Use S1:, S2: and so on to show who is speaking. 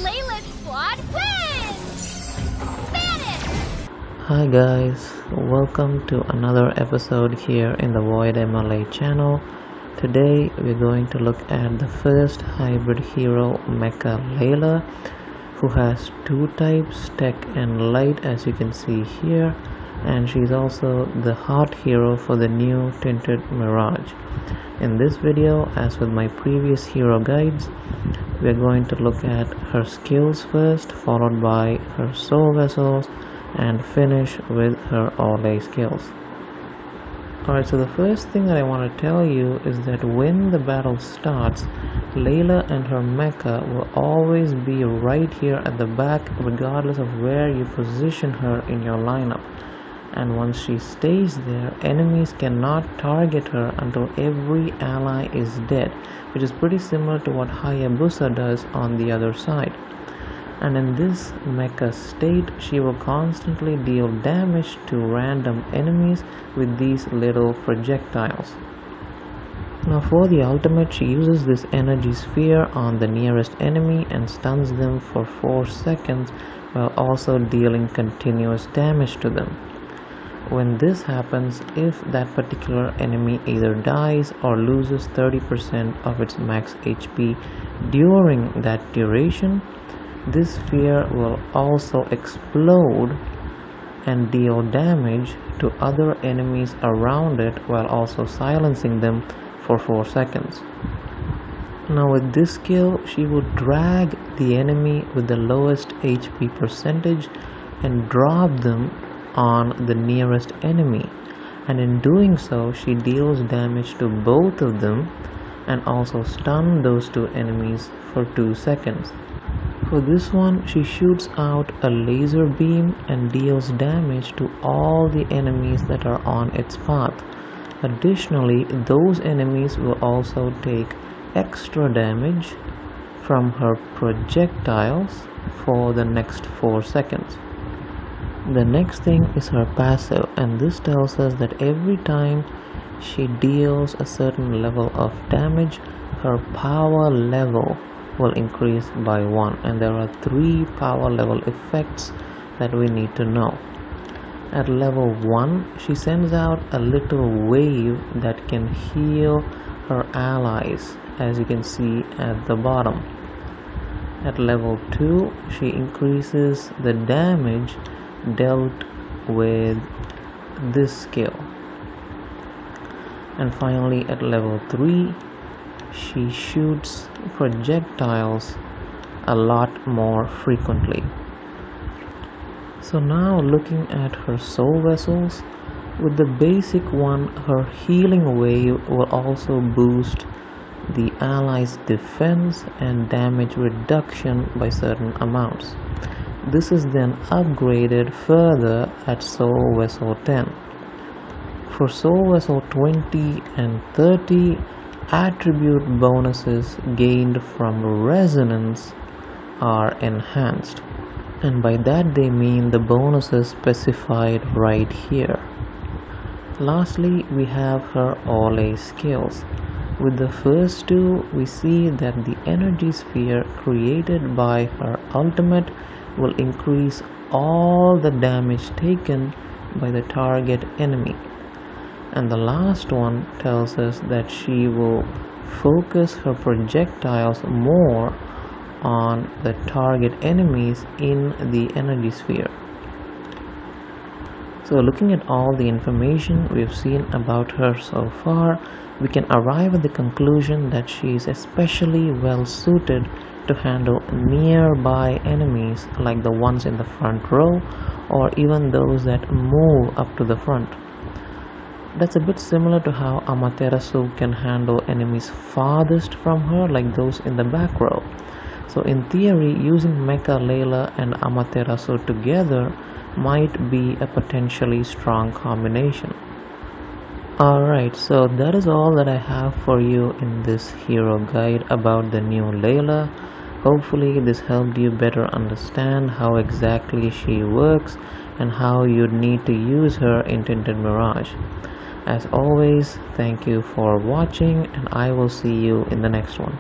S1: Layla squad wins! Spanish!
S2: Hi guys, welcome to another episode here in the Void MLA channel. Today we're going to look at the first hybrid hero, Mecha Layla, who has two types, tech and light, as you can see here, and she's also the hot hero for the new Tinted Mirage. In this video, as with my previous hero guides, we're going to look at her skills first, followed by her soul vessels, and finish with her Orlay skills. Alright, so the first thing that I want to tell you is that when the battle starts, Layla and her mecha will always be right here at the back regardless of where you position her in your lineup. And once she stays there, enemies cannot target her until every ally is dead, which is pretty similar to what Hayabusa does on the other side. And in this mecha state, she will constantly deal damage to random enemies with these little projectiles. Now for the ultimate, she uses this energy sphere on the nearest enemy and stuns them for 4 seconds while also dealing continuous damage to them. When this happens, if that particular enemy either dies or loses 30% of its max HP during that duration, this sphere will also explode and deal damage to other enemies around it while also silencing them for 4 seconds. Now with this skill, she will drag the enemy with the lowest HP percentage and drop them on the nearest enemy, and in doing so she deals damage to both of them and also stun those two enemies for 2 seconds. For this one, she shoots out a laser beam and deals damage to all the enemies that are on its path. Additionally, those enemies will also take extra damage from her projectiles for the next 4 seconds. The next thing is her passive, and this tells us that every time she deals a certain level of damage, her power level will increase by 1, and there are 3 power level effects that we need to know. At level 1, she sends out a little wave that can heal her allies, as you can see at the bottom. At level 2, she increases the damage dealt with this skill. And finally, at level 3, she shoots projectiles a lot more frequently. So now looking at her soul vessels, with the basic one, her healing wave will also boost the allies' defense and damage reduction by certain amounts. This is then upgraded further at Soul Vessel 10. For Soul Vessel 20 and 30, attribute bonuses gained from resonance are enhanced, and by that they mean the bonuses specified right here. Lastly, we have her Orlay skills. With the first two, we see that the energy sphere created by her ultimate will increase all the damage taken by the target enemy. And the last one tells us that she will focus her projectiles more on the target enemies in the energy sphere. So looking at all the information we've seen about her so far, we can arrive at the conclusion that she is especially well suited to handle nearby enemies like the ones in the front row or even those that move up to the front. That's a bit similar to how Amaterasu can handle enemies farthest from her, like those in the back row. So in theory, using Mecha Layla and Amaterasu together might be a potentially strong combination. Alright, so that is all that I have for you in this hero guide about the new Layla. Hopefully this helped you better understand how exactly she works and how you'd need to use her in Tinted Mirage. As always, thank you for watching, and I will see you in the next one.